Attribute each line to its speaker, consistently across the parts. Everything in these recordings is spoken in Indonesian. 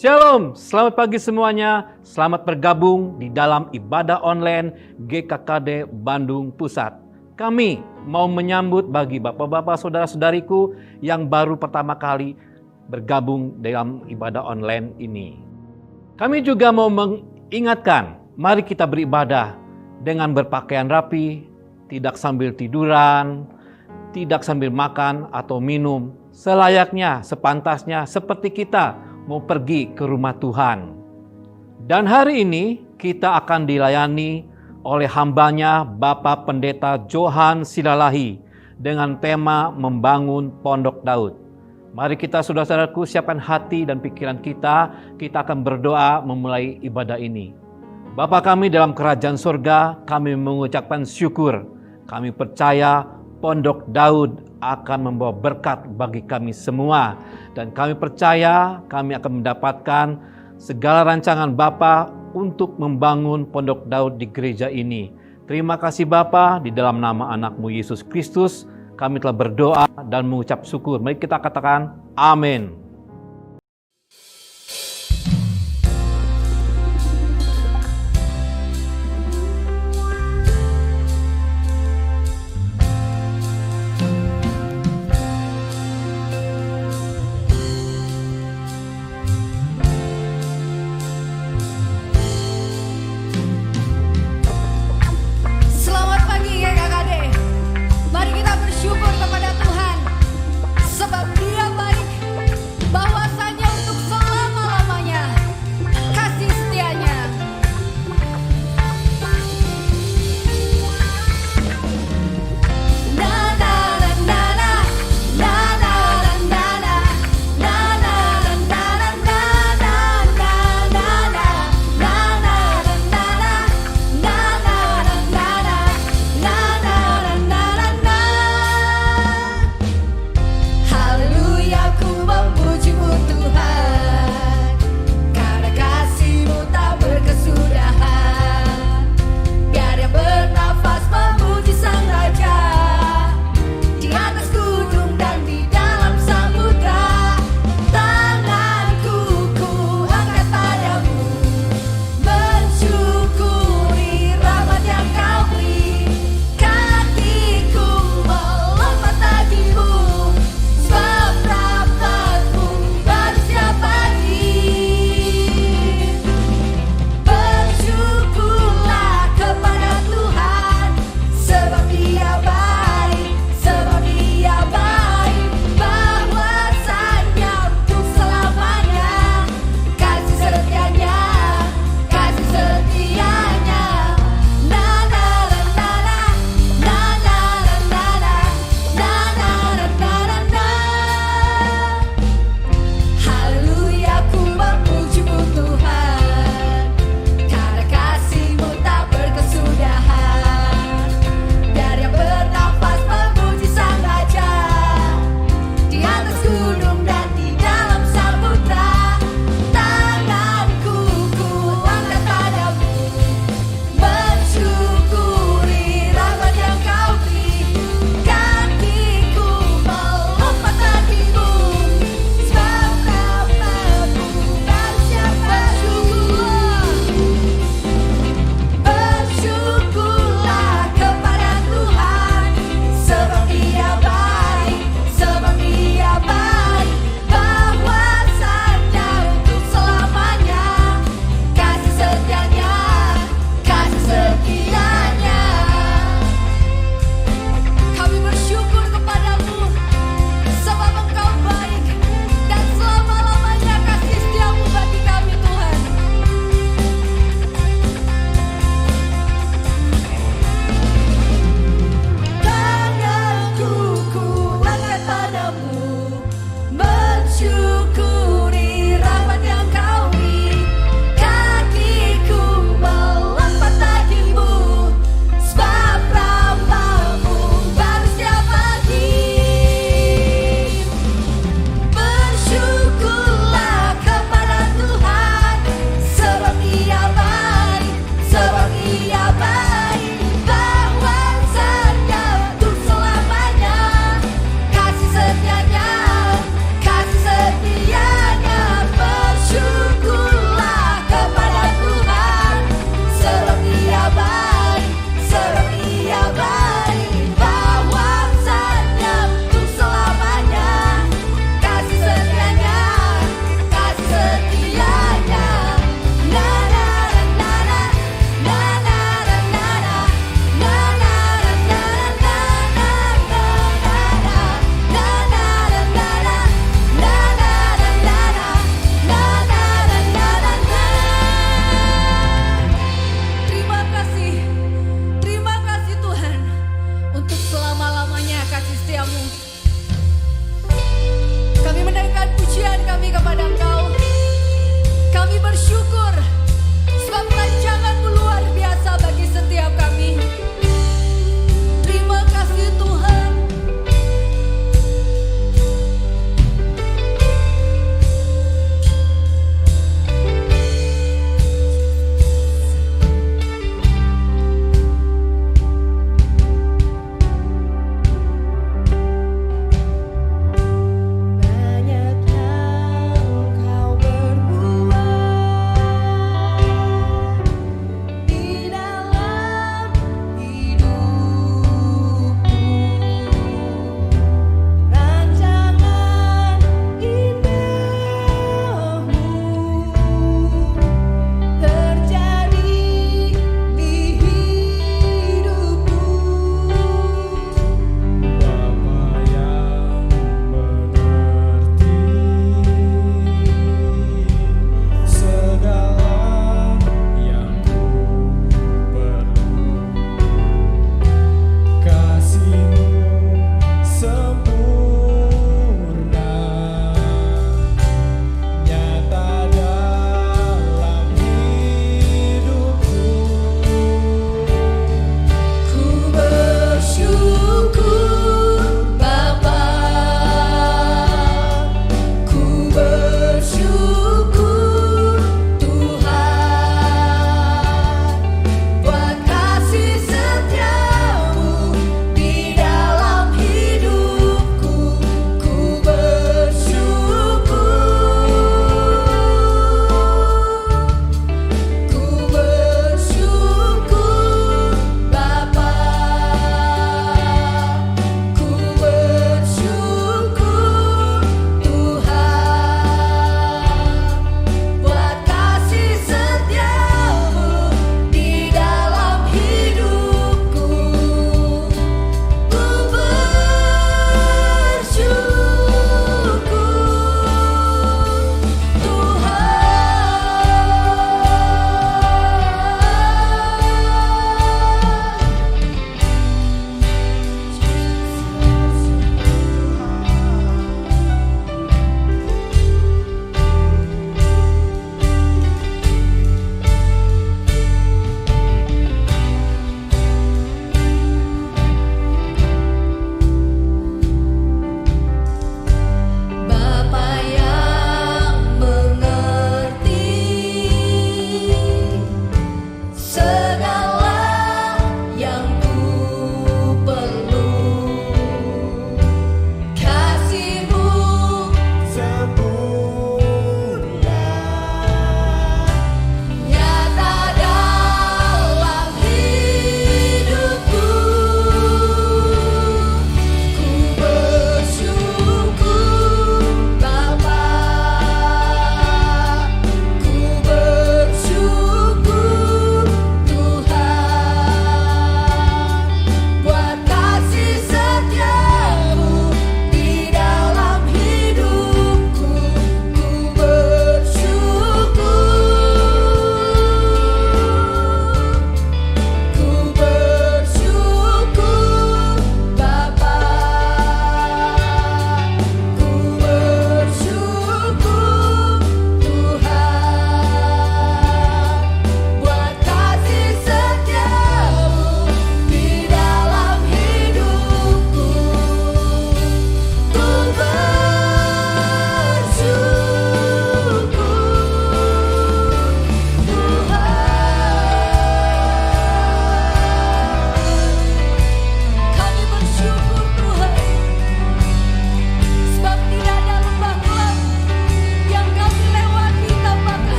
Speaker 1: Shalom, selamat pagi semuanya. Selamat bergabung di dalam ibadah online GKKD Bandung Pusat. Kami mau menyambut bagi bapak-bapak saudara-saudariku yang baru pertama kali bergabung dalam ibadah online ini. Kami juga mau mengingatkan, mari kita beribadah dengan berpakaian rapi, tidak sambil tiduran, tidak sambil makan atau minum, selayaknya, sepantasnya seperti kita mau pergi ke rumah Tuhan. Dan hari ini kita akan dilayani oleh hambanya Bapak Pendeta Johan Silalahi dengan tema membangun Pondok Daud. Mari kita saudara-saudaraku siapkan hati dan pikiran kita akan berdoa memulai ibadah ini. Bapa kami dalam kerajaan surga, kami mengucapkan syukur. Kami percaya Pondok Daud akan membawa berkat bagi kami semua. Dan kami percaya kami akan mendapatkan segala rancangan Bapa untuk membangun Pondok Daud di gereja ini. Terima kasih Bapa, di dalam nama anak-Mu Yesus Kristus, kami telah berdoa dan mengucap syukur. Mari kita katakan amin.
Speaker 2: Mari kita bersyukur kepada Tuhan, sebab Dia baik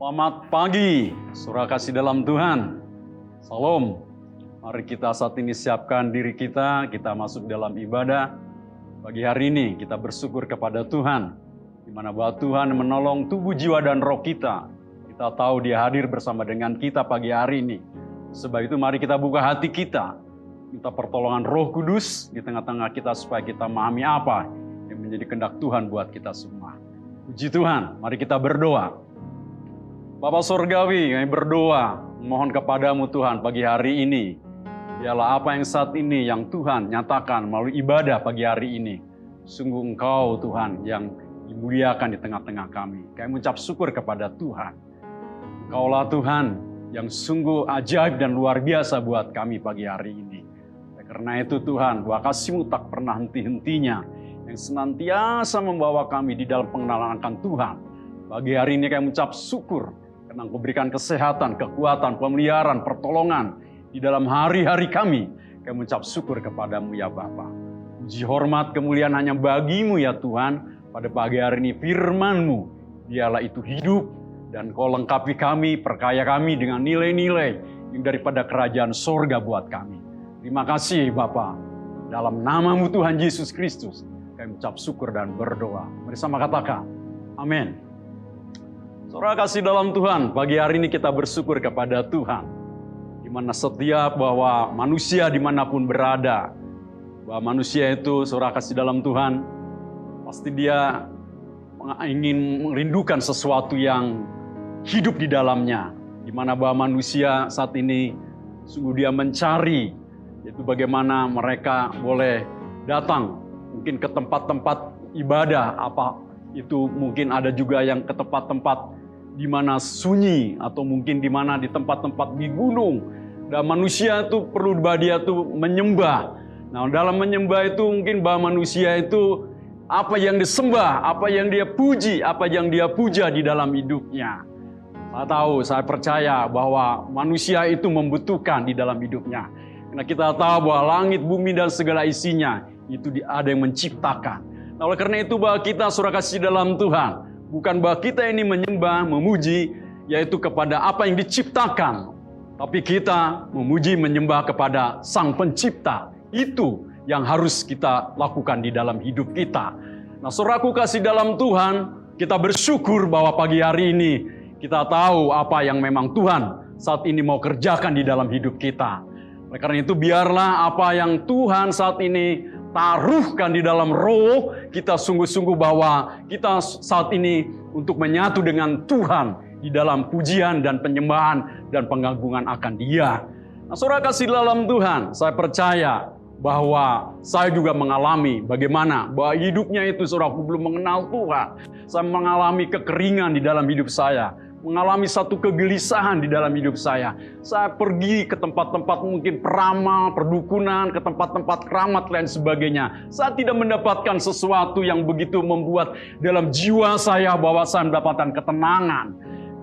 Speaker 2: Selamat pagi, saudara kasih dalam Tuhan. Salam. Mari kita saat ini siapkan diri kita masuk dalam ibadah. Pagi hari ini kita bersyukur kepada Tuhan, di mana bahwa Tuhan menolong tubuh, jiwa, dan roh kita. Kita tahu Dia hadir bersama dengan kita pagi hari ini. Sebab itu mari kita buka hati kita, minta pertolongan Roh Kudus di tengah-tengah kita supaya kita memahami apa yang menjadi kehendak Tuhan buat kita semua. Puji Tuhan, mari kita berdoa. Bapa Surgawi, kami berdoa, mohon kepadamu Tuhan pagi hari ini. Biarlah apa yang saat ini yang Tuhan nyatakan melalui ibadah pagi hari ini. Sungguh Engkau Tuhan yang dimuliakan di tengah-tengah kami. Kami mengucap syukur kepada Tuhan. Engkaulah Tuhan yang sungguh ajaib dan luar biasa buat kami pagi hari ini. Karena itu Tuhan, bahwa kasih-Mu tak pernah henti-hentinya. Yang senantiasa membawa kami di dalam pengenalan akan Tuhan. Pagi hari ini kami mengucap syukur. Karena Engkau berikan kesehatan, kekuatan, pemeliharaan, pertolongan di dalam hari-hari kami. Kami mengucap syukur kepadamu ya Bapa. Puji hormat kemuliaan hanya bagimu ya Tuhan. Pada pagi hari ini firman-Mu, biarlah itu hidup. Dan Kau lengkapi kami, perkaya kami dengan nilai-nilai yang daripada kerajaan sorga buat kami. Terima kasih Bapa. Dalam nama-Mu Tuhan Yesus Kristus, kami mengucap syukur dan berdoa. Bersama katakan, amin. Saudara kasih dalam Tuhan, pagi hari ini kita bersyukur kepada Tuhan. Di mana setiap bahwa manusia dimanapun berada, bahwa manusia itu, saudara kasih dalam Tuhan, pasti dia ingin merindukan sesuatu yang hidup di dalamnya. Di mana bahwa manusia saat ini, sungguh dia mencari, yaitu bagaimana mereka boleh datang, mungkin ke tempat-tempat ibadah, apa itu mungkin ada juga yang ke tempat-tempat di mana sunyi atau mungkin di mana di tempat-tempat di gunung. Dan manusia itu perlu bahwa dia itu menyembah. Nah, dalam menyembah itu mungkin bahwa manusia itu apa yang disembah, apa yang dia puji, apa yang dia puja di dalam hidupnya. Saya tahu, saya percaya bahwa manusia itu membutuhkan di dalam hidupnya. Karena kita tahu bahwa langit, bumi, dan segala isinya itu ada yang menciptakan. Nah, oleh karena itu bahwa kita saudara kasih dalam Tuhan, bukan bahwa kita ini menyembah, memuji, yaitu kepada apa yang diciptakan. Tapi kita memuji, menyembah kepada Sang Pencipta. Itu yang harus kita lakukan di dalam hidup kita. Nah, saudaraku kasih dalam Tuhan, kita bersyukur bahwa pagi hari ini kita tahu apa yang memang Tuhan saat ini mau kerjakan di dalam hidup kita. Oleh karena itu biarlah apa yang Tuhan saat ini taruhkan di dalam roh kita, sungguh-sungguh bahwa kita saat ini untuk menyatu dengan Tuhan di dalam pujian dan penyembahan dan pengagungan akan Dia. Nah, saudara kasih dalam Tuhan, saya percaya bahwa saya juga mengalami bagaimana bahwa hidupnya itu saudaraku belum mengenal Tuhan. Saya mengalami kekeringan di dalam hidup saya. Mengalami satu kegelisahan di dalam hidup saya. Saya pergi ke tempat-tempat mungkin peramal, perdukunan, ke tempat-tempat keramat lain sebagainya. Saya tidak mendapatkan sesuatu yang begitu membuat dalam jiwa saya bahwa saya mendapatkan ketenangan.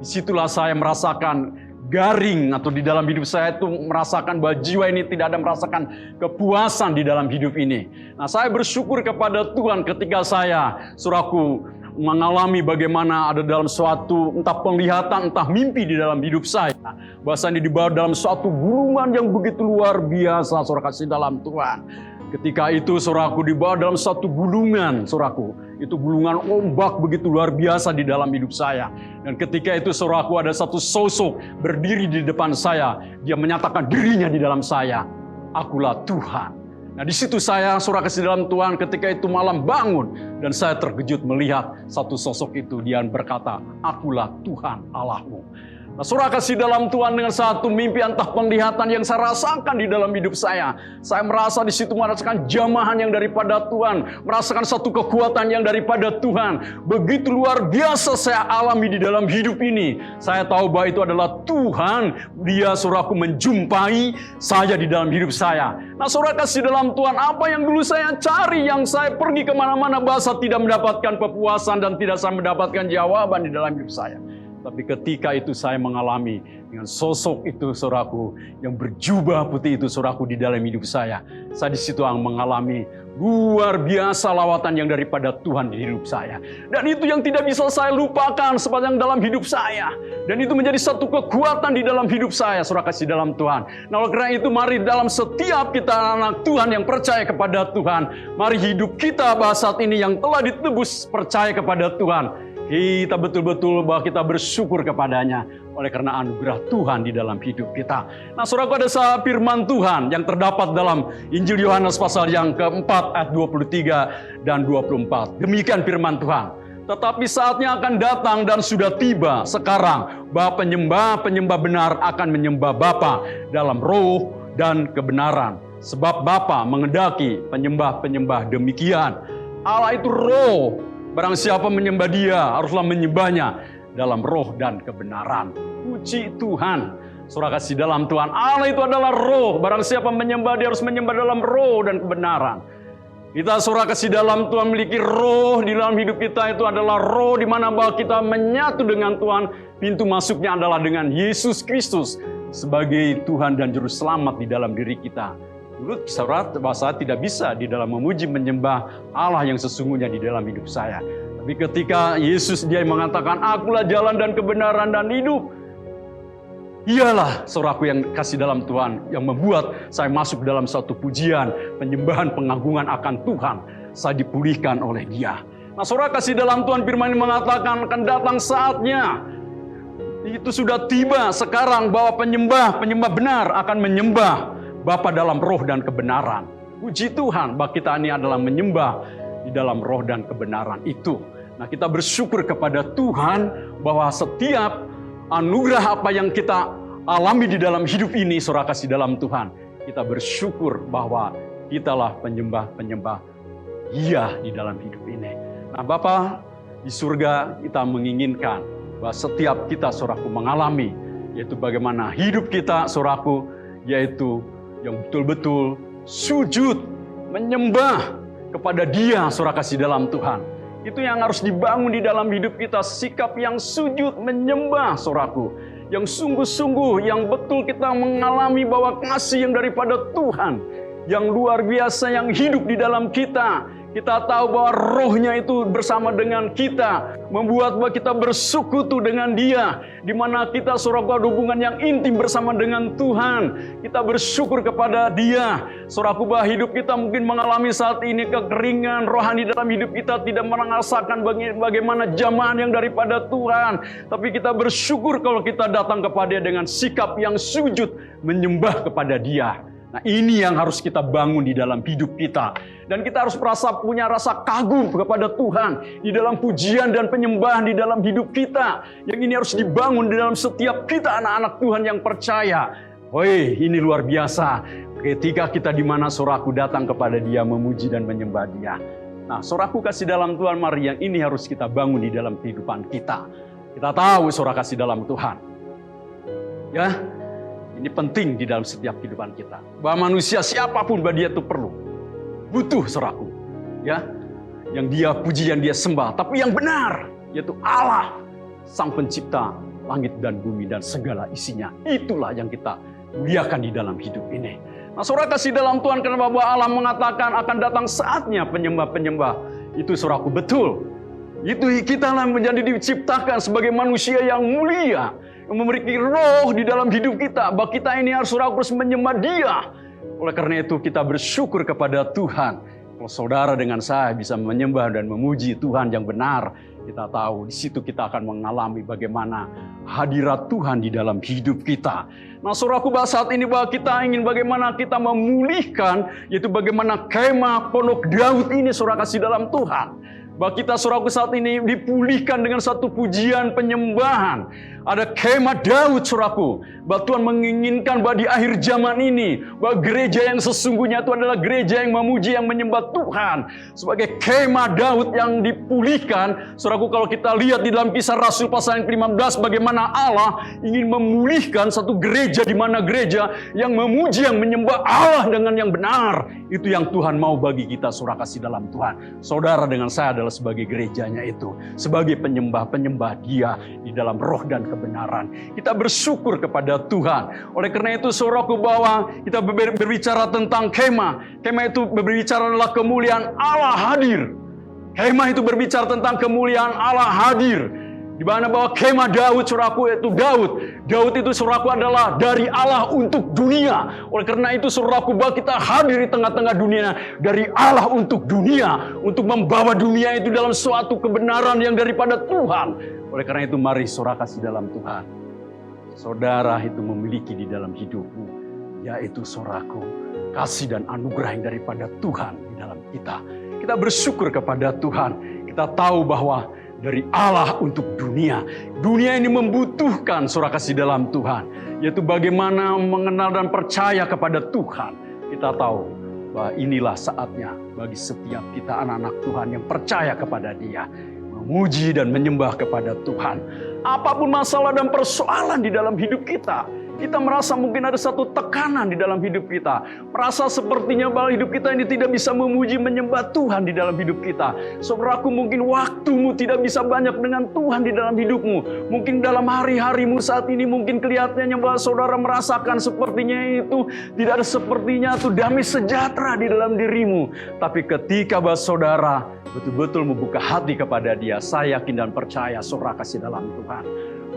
Speaker 2: Disitulah saya merasakan garing atau di dalam hidup saya itu merasakan bahwa jiwa ini tidak ada merasakan kepuasan di dalam hidup ini. Nah, saya bersyukur kepada Tuhan ketika saya, saudaraku, mengalami bagaimana ada dalam suatu entah penglihatan, entah mimpi di dalam hidup saya. Bahasanya dibawa dalam suatu gulungan yang begitu luar biasa, saudara kasih dalam Tuhan. Ketika itu saudaraku dibawa dalam suatu gulungan, saudaraku. Itu gulungan ombak begitu luar biasa di dalam hidup saya. Dan ketika itu saudaraku ada satu sosok berdiri di depan saya. Dia menyatakan dirinya di dalam saya. Akulah Tuhan. Nah, di situ saya, saudara kasih dalam Tuhan, ketika itu malam bangun dan saya terkejut melihat satu sosok itu. Dia berkata, akulah Tuhan Allahmu. Nah, saudara kasih dalam Tuhan dengan satu mimpi entah penglihatan yang saya rasakan di dalam hidup saya. Saya merasa di situ merasakan jamahan yang daripada Tuhan, merasakan satu kekuatan yang daripada Tuhan. Begitu luar biasa saya alami di dalam hidup ini. Saya tahu bahwa itu adalah Tuhan. Dia saudaraku menjumpai saya di dalam hidup saya. Nah, saudara kasih dalam Tuhan, apa yang dulu saya cari, yang saya pergi kemana-mana bahasa tidak mendapatkan kepuasan dan tidak saya mendapatkan jawaban di dalam hidup saya. Tapi ketika itu saya mengalami dengan sosok itu saudaraku yang berjubah putih itu saudaraku di dalam hidup saya. Saya di situ mengalami Luar biasa lawatan yang daripada Tuhan di hidup saya. Dan itu yang tidak bisa saya lupakan sepanjang dalam hidup saya. Dan itu menjadi satu kekuatan di dalam hidup saya, saudara kasih dalam Tuhan. Nah, oleh karena itu mari dalam setiap kita anak Tuhan yang percaya kepada Tuhan, mari hidup kita saat ini yang telah ditebus percaya kepada Tuhan, kita betul-betul bahwa kita bersyukur kepadanya oleh karena anugerah Tuhan di dalam hidup kita. Nah, saudaraku, ada firman Tuhan yang terdapat dalam Injil Yohanes pasal yang keempat ayat 23 dan 24. Demikian firman Tuhan. Tetapi saatnya akan datang dan sudah tiba sekarang bahwa penyembah-penyembah benar akan menyembah Bapa dalam roh dan kebenaran. Sebab Bapa menghendaki penyembah-penyembah demikian. Allah itu roh. Barang siapa menyembah Dia haruslah menyembahnya dalam roh dan kebenaran. Puji Tuhan. Saudara kasih dalam Tuhan, Allah itu adalah roh. Barang siapa menyembah Dia harus menyembah dalam roh dan kebenaran. Kita saudara kasih dalam Tuhan memiliki roh di dalam hidup kita, itu adalah roh di mana bahwa kita menyatu dengan Tuhan. Pintu masuknya adalah dengan Yesus Kristus sebagai Tuhan dan Juru Selamat di dalam diri kita. Menurut surat bahasa tidak bisa di dalam memuji menyembah Allah yang sesungguhnya di dalam hidup saya. Tapi ketika Yesus Dia mengatakan, akulah jalan dan kebenaran dan hidup. Ialah saudaraku yang kasih dalam Tuhan yang membuat saya masuk dalam satu pujian, penyembahan, pengagungan akan Tuhan. Saya dipulihkan oleh Dia. Nah, saudara kasih dalam Tuhan, firman ini mengatakan akan datang saatnya. Itu sudah tiba sekarang bahwa penyembah benar akan menyembah Bapa dalam roh dan kebenaran. Puji Tuhan bahwa kita ini adalah menyembah di dalam roh dan kebenaran itu. Nah, kita bersyukur kepada Tuhan bahwa setiap anugerah apa yang kita alami di dalam hidup ini, saudara kasih dalam Tuhan, kita bersyukur bahwa kitalah penyembah-penyembah Dia di dalam hidup ini. Nah, Bapa di surga, kita menginginkan bahwa setiap kita, saudaraku, mengalami, yaitu bagaimana hidup kita, saudaraku, yaitu yang betul-betul sujud, menyembah kepada Dia, saudara kasih dalam Tuhan. Itu yang harus dibangun di dalam hidup kita, sikap yang sujud, menyembah, saudaraku. Yang sungguh-sungguh, yang betul kita mengalami bahwa kasih yang daripada Tuhan, yang luar biasa yang hidup di dalam kita. Kita tahu bahwa rohnya itu bersama dengan kita, membuat bahwa kita bersekutu dengan Dia, di mana kita saudaraku ada hubungan yang intim bersama dengan Tuhan. Kita bersyukur kepada Dia. Saudaraku, bahwa hidup kita mungkin mengalami saat ini kekeringan rohani dalam hidup kita, tidak merasakan bagaimana jamahan yang daripada Tuhan. Tapi kita bersyukur kalau kita datang kepada Dia dengan sikap yang sujud, menyembah kepada Dia. Nah, ini yang harus kita bangun di dalam hidup kita. Dan kita harus punya rasa kagum kepada Tuhan di dalam pujian dan penyembahan di dalam hidup kita. Yang ini harus dibangun di dalam setiap kita anak-anak Tuhan yang percaya. Woi, ini luar biasa. Ketika kita di mana saudaraku datang kepada Dia, memuji dan menyembah Dia. Nah, saudaraku kasih dalam Tuhan, mari yang ini harus kita bangun di dalam kehidupan kita. Kita tahu saudara kasih dalam Tuhan. Ya, ini penting di dalam setiap kehidupan kita. Bahwa manusia siapapun bahwa dia itu perlu. Butuh saudaraku. Ya, yang dia puji, yang dia sembah. Tapi yang benar, yaitu Allah, Sang Pencipta langit dan bumi dan segala isinya. Itulah yang kita muliakan di dalam hidup ini. Nah, saudara kasih dalam Tuhan, karena bahwa Allah mengatakan akan datang saatnya penyembah-penyembah. Itu saudaraku betul. Itu kita lah menjadi diciptakan sebagai manusia yang mulia. Yang memiliki roh di dalam hidup kita. Bahwa kita ini harus menyembah Dia. Oleh karena itu kita bersyukur kepada Tuhan. Kalau saudara dengan saya bisa menyembah dan memuji Tuhan yang benar, kita tahu di situ kita akan mengalami bagaimana hadirat Tuhan di dalam hidup kita. Nah, saudaraku, bahwa saat ini bahwa kita ingin bagaimana kita memulihkan, yaitu bagaimana kemah Pondok Daud ini, saudara kasih dalam Tuhan. Bahwa kita, saudaraku, saat ini dipulihkan dengan satu pujian penyembahan. Ada kemah Daud, saudaraku. Bahwa Tuhan menginginkan bahwa di akhir zaman ini, bahwa gereja yang sesungguhnya itu adalah gereja yang memuji, yang menyembah Tuhan. Sebagai kemah Daud yang dipulihkan, saudaraku, kalau kita lihat di dalam Kisah Rasul pasal yang ke-15, bagaimana Allah ingin memulihkan satu gereja, di mana gereja yang memuji, yang menyembah Allah dengan yang benar. Itu yang Tuhan mau bagi kita, saudara kasih dalam Tuhan. Saudara dengan saya adalah sebagai gerejanya itu, sebagai penyembah-penyembah Dia di dalam roh dan kebenaran. Kita bersyukur kepada Tuhan. Oleh karena itu saudaraku, bahwa kita berbicara tentang kemah. Kemah itu berbicara adalah kemuliaan Allah hadir. Kemah itu berbicara tentang kemuliaan Allah hadir. Di mana bahwa kemah Daud, saudaraku, itu Daud. Daud itu, saudaraku, adalah dari Allah untuk dunia. Oleh karena itu, saudaraku, bahwa kita hadir di tengah-tengah dunia dari Allah untuk dunia, untuk membawa dunia itu dalam suatu kebenaran yang daripada Tuhan. Oleh karena itu, mari saudara kasih dalam Tuhan. Saudara itu memiliki di dalam hidupmu, yaitu saudaraku, kasih dan anugerah yang daripada Tuhan di dalam kita. Kita bersyukur kepada Tuhan. Kita tahu bahwa dari Allah untuk dunia. Dunia ini membutuhkan saudara kasih dalam Tuhan. Yaitu bagaimana mengenal dan percaya kepada Tuhan. Kita tahu bahwa inilah saatnya bagi setiap kita anak-anak Tuhan yang percaya kepada Dia. Memuji dan menyembah kepada Tuhan. Apapun masalah dan persoalan di dalam hidup kita. Kita merasa mungkin ada satu tekanan di dalam hidup kita. Merasa sepertinya bahwa hidup kita ini tidak bisa memuji menyembah Tuhan di dalam hidup kita. Saudaraku, mungkin waktumu tidak bisa banyak dengan Tuhan di dalam hidupmu. Mungkin dalam hari-harimu saat ini mungkin kelihatannya bahwa saudara merasakan sepertinya itu tidak ada sepertinya itu damai sejahtera di dalam dirimu. Tapi ketika bahwa saudara betul-betul membuka hati kepada Dia, saya yakin dan percaya saudara kasih dalam Tuhan.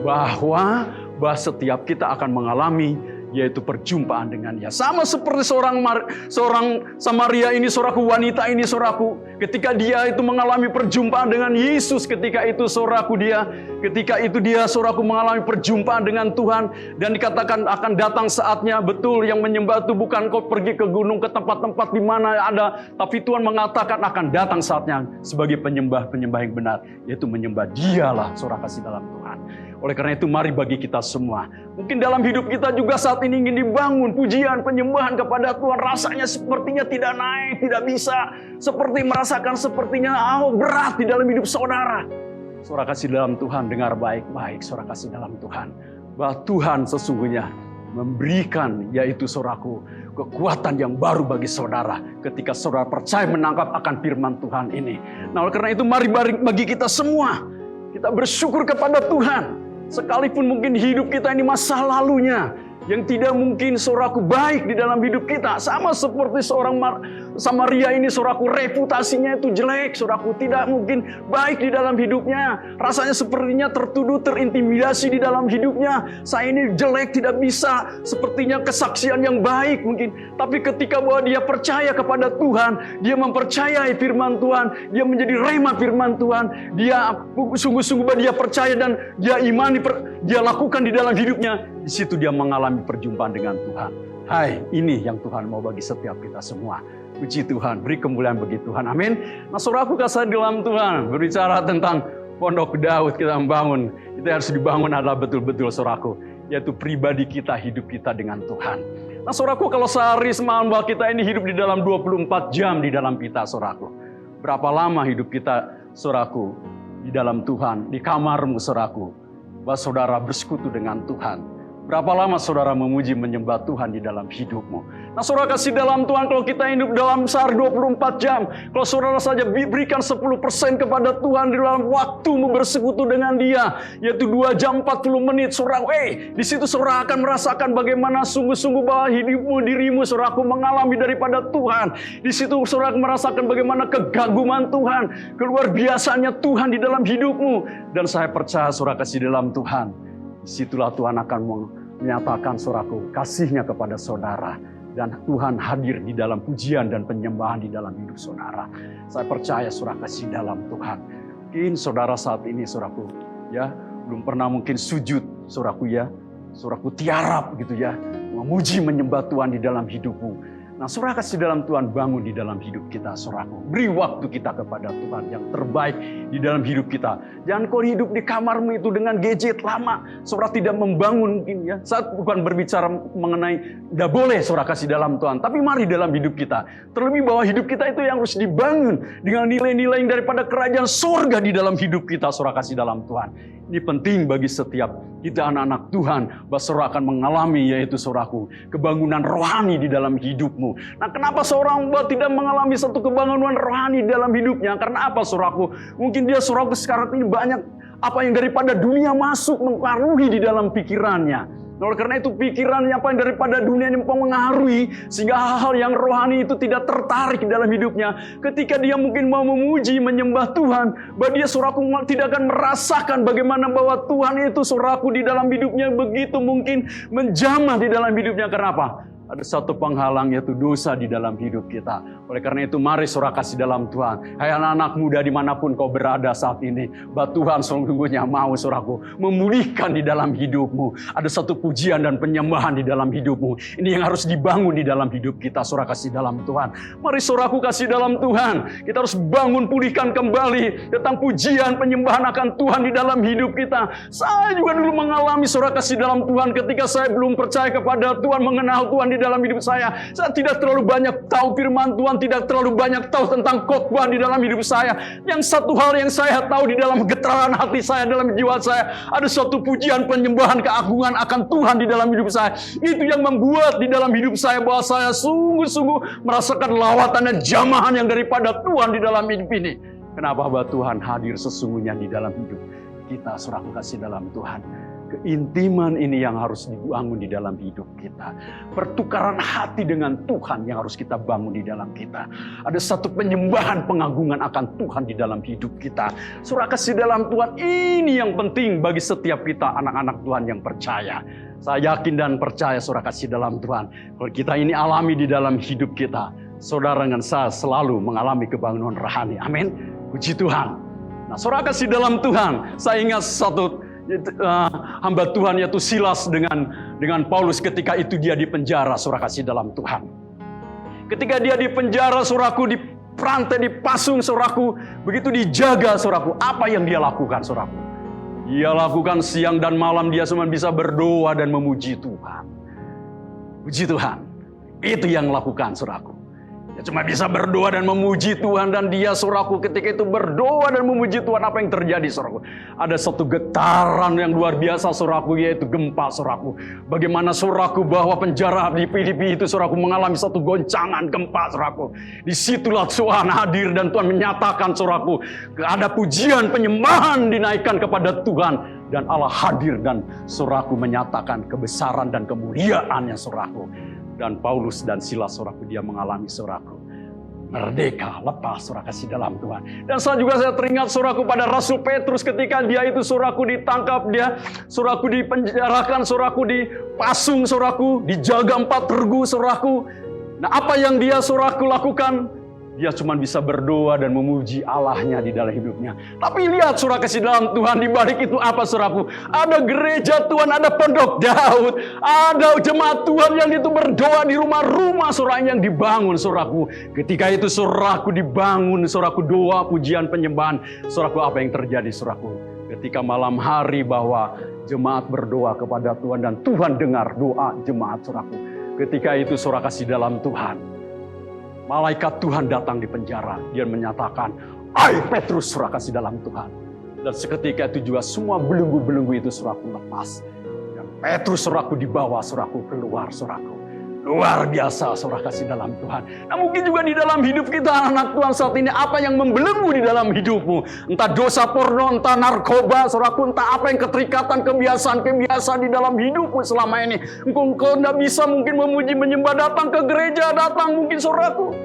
Speaker 2: Bahwa setiap kita akan mengalami yaitu perjumpaan dengan Dia. Sama seperti seorang Samaria ini, saudaraku, wanita ini, saudaraku, ketika dia itu mengalami perjumpaan dengan Yesus, ketika itu saudaraku dia saudaraku mengalami perjumpaan dengan Tuhan, dan dikatakan akan datang saatnya, betul, yang menyembah itu bukan kau pergi ke gunung, ke tempat-tempat di mana ada, tapi Tuhan mengatakan akan datang saatnya sebagai penyembah-penyembah yang benar, yaitu menyembah Dialah, saudara kasih dalam Tuhan. Oleh karena itu mari bagi kita semua, mungkin dalam hidup kita juga saat ini ingin dibangun pujian, penyembahan kepada Tuhan, rasanya sepertinya tidak naik, tidak bisa, seperti merasakan sepertinya berat di dalam hidup saudara. Saudara kasih dalam Tuhan, dengar baik-baik, saudara kasih dalam Tuhan, bahwa Tuhan sesungguhnya memberikan, yaitu saudaraku, kekuatan yang baru bagi saudara ketika saudara percaya menangkap akan firman Tuhan ini. Nah, oleh karena itu mari bagi kita semua, kita bersyukur kepada Tuhan. Sekalipun mungkin hidup kita ini masa lalunya yang tidak mungkin saudaraku baik di dalam hidup kita. Sama seperti seorang Samaria ini, saudaraku, reputasinya itu jelek, saudaraku, tidak mungkin baik di dalam hidupnya. Rasanya sepertinya tertuduh, terintimidasi di dalam hidupnya. Saya ini jelek, tidak bisa, sepertinya kesaksian yang baik mungkin. Tapi ketika bahwa dia percaya kepada Tuhan, dia mempercayai firman Tuhan, dia menjadi rema firman Tuhan, dia sungguh-sungguh dia percaya dan dia imani, dia lakukan di dalam hidupnya. Di situ dia mengalami perjumpaan dengan Tuhan. Hai, ini yang Tuhan mau bagi setiap kita semua. Puji Tuhan, beri kemuliaan bagi Tuhan. Amin. Nah, saudaraku kasih dalam Tuhan, berbicara tentang pondok Daud kita membangun. Itu harus dibangun adalah betul-betul saudaraku, yaitu pribadi kita, hidup kita dengan Tuhan. Nah, saudaraku, kalau sehari semalam bahwa kita ini hidup di dalam 24 jam di dalam kita, saudaraku. Berapa lama hidup kita, saudaraku, di dalam Tuhan, di kamarmu, saudaraku, bahwa saudara bersekutu dengan Tuhan. Berapa lama saudara memuji menyembah Tuhan di dalam hidupmu? Nah, saudara kasih dalam Tuhan, kalau kita hidup dalam sehari 24 jam, kalau saudara saja berikan 10% kepada Tuhan di dalam waktumu bersekutu dengan Dia, yaitu 2 jam 40 menit, saudara, di situ saudara akan merasakan bagaimana sungguh-sungguh bahwa hidupmu, dirimu, saudaraku, mengalami daripada Tuhan. Di situ saudara merasakan bagaimana kegaguman Tuhan, keluar biasanya Tuhan di dalam hidupmu. Dan saya percaya saudara kasih dalam Tuhan, disitulah Tuhan akan menyatakan saudaraku kasih-Nya kepada saudara. Dan Tuhan hadir di dalam pujian dan penyembahan di dalam hidup saudara. Saya percaya saudara kasih dalam Tuhan. Mungkin saudara saat ini saudaraku, ya, belum pernah mungkin sujud saudaraku, ya. Saudaraku tiarap gitu, ya. Memuji menyembah Tuhan di dalam hidupmu. Nah, saudara kasih dalam Tuhan, bangun di dalam hidup kita, saudaraku. Beri waktu kita kepada Tuhan yang terbaik di dalam hidup kita. Jangan kau hidup di kamarmu itu dengan gadget lama. Saudara tidak membangun mungkin ya. Saat bukan berbicara mengenai tidak boleh saudara kasih dalam Tuhan. Tapi mari dalam hidup kita. Terlebih bahwa hidup kita itu yang harus dibangun dengan nilai-nilai yang daripada kerajaan surga di dalam hidup kita saudara kasih dalam Tuhan. Ini penting bagi setiap kita anak-anak Tuhan. Bahwa saudara akan mengalami yaitu saudaraku kebangunan rohani di dalam hidupmu. Nah kenapa seorang tidak mengalami satu kebangunan rohani di dalam hidupnya? Karena apa saudaraku? Mungkin dia saudaraku sekarang ini banyak apa yang daripada dunia masuk mempengaruhi di dalam pikirannya. Oleh karena itu pikirannya apa yang daripada dunia ini mempengaruhi sehingga hal-hal yang rohani itu tidak tertarik di dalam hidupnya. Ketika dia mungkin mau memuji, menyembah Tuhan, bahwa dia saudaraku tidak akan merasakan bagaimana bahwa Tuhan itu saudaraku di dalam hidupnya begitu mungkin menjamah di dalam hidupnya. Kenapa? Ada satu penghalang yaitu dosa di dalam hidup kita. Oleh karena itu mari saudara kasih dalam Tuhan. Hai anak-anak muda dimanapun kau berada saat ini. Bahwa Tuhan sesungguhnya mau saudaraku memulihkan di dalam hidupmu. Ada satu pujian dan penyembahan di dalam hidupmu. Ini yang harus dibangun di dalam hidup kita saudara kasih dalam Tuhan. Mari saudaraku kasih dalam Tuhan. Kita harus bangun pulihkan kembali tentang pujian penyembahan akan Tuhan di dalam hidup kita. Saya juga dulu mengalami saudara kasih dalam Tuhan ketika saya belum percaya kepada Tuhan, mengenal Tuhan di dalam hidup saya. Saya tidak terlalu banyak tahu firman Tuhan, tidak terlalu banyak tahu tentang khotbah di dalam hidup saya. Yang satu hal yang saya tahu di dalam getaran hati saya, dalam jiwa saya, ada suatu pujian penyembahan keagungan akan Tuhan di dalam hidup saya. Itu yang membuat di dalam hidup saya bahwa saya sungguh-sungguh merasakan lawatan dan jamahan yang daripada Tuhan di dalam hidup ini. Kenapa bahwa Tuhan hadir sesungguhnya di dalam hidup kita, saudaraku kasih dalam Tuhan. Keintiman ini yang harus dibangun di dalam hidup kita. Pertukaran hati dengan Tuhan yang harus kita bangun di dalam kita. Ada satu penyembahan pengagungan akan Tuhan di dalam hidup kita. Saudara kasih dalam Tuhan, ini yang penting bagi setiap kita anak-anak Tuhan yang percaya. Saya yakin dan percaya saudara kasih dalam Tuhan. Kalau kita ini alami di dalam hidup kita, saudara dengan saya selalu mengalami kebangunan rohani. Amin. Puji Tuhan. Nah saudara kasih dalam Tuhan, saya ingat satu hamba Tuhan yaitu Silas dengan Paulus ketika itu dia di penjara, saudara kasih dalam Tuhan. Ketika dia di penjara, saudaraku, di perantai, dipasung, saudaraku, begitu dijaga, saudaraku, apa yang dia lakukan, saudaraku? Dia lakukan siang dan malam, dia cuma bisa berdoa dan memuji Tuhan. Puji Tuhan. Itu yang lakukan, saudaraku. Dia cuma bisa berdoa dan memuji Tuhan, dan dia saudaraku ketika itu berdoa dan memuji Tuhan, apa yang terjadi saudaraku? Ada satu getaran yang luar biasa saudaraku, yaitu gempa saudaraku. Bagaimana saudaraku bahwa penjara di Filipi itu saudaraku mengalami satu goncangan gempa saudaraku. Disitulah Tuhan hadir dan Tuhan menyatakan saudaraku, ada pujian penyembahan dinaikkan kepada Tuhan. Dan Allah hadir dan saudaraku menyatakan kebesaran dan kemuliaannya saudaraku. Dan Paulus dan Silas saudaraku, dia mengalami saudaraku merdeka, lepas saudara kasih dalam Tuhan. Dan saya teringat saudaraku pada Rasul Petrus ketika dia itu saudaraku ditangkap, dia saudaraku dipenjarakan, saudaraku dipasung, saudaraku dijaga 4 regu saudaraku. Nah apa yang dia saudaraku lakukan? Dia cuma bisa berdoa dan memuji Allahnya di dalam hidupnya. Tapi lihat saudara kasih dalam Tuhan, di balik itu apa saudaraku? Ada gereja Tuhan, ada pondok Daud, ada jemaat Tuhan yang itu berdoa di rumah-rumah saudara yang dibangun saudaraku. Ketika itu saudaraku dibangun, saudaraku doa, pujian, penyembahan. Saudaraku apa yang terjadi saudaraku? Ketika malam hari bahwa jemaat berdoa kepada Tuhan dan Tuhan dengar doa jemaat saudaraku. Ketika itu saudara kasih dalam Tuhan, malaikat Tuhan datang di penjara. Dia menyatakan, "Hai Petrus," saudara kasih dalam Tuhan. Dan seketika itu juga semua belenggu-belenggu itu saudaraku lepas. Dan Petrus saudaraku dibawa saudaraku keluar saudaraku. Luar biasa saudara kasih dalam Tuhan. Nah mungkin juga di dalam hidup kita anak Tuhan saat ini, apa yang membelenggu di dalam hidupmu? Entah dosa porno, entah narkoba, saudaraku, entah apa yang keterikatan, kebiasaan-kebiasaan di dalam hidupmu selama ini. Engkau tidak bisa mungkin memuji, menyembah, datang ke gereja, datang mungkin saudaraku.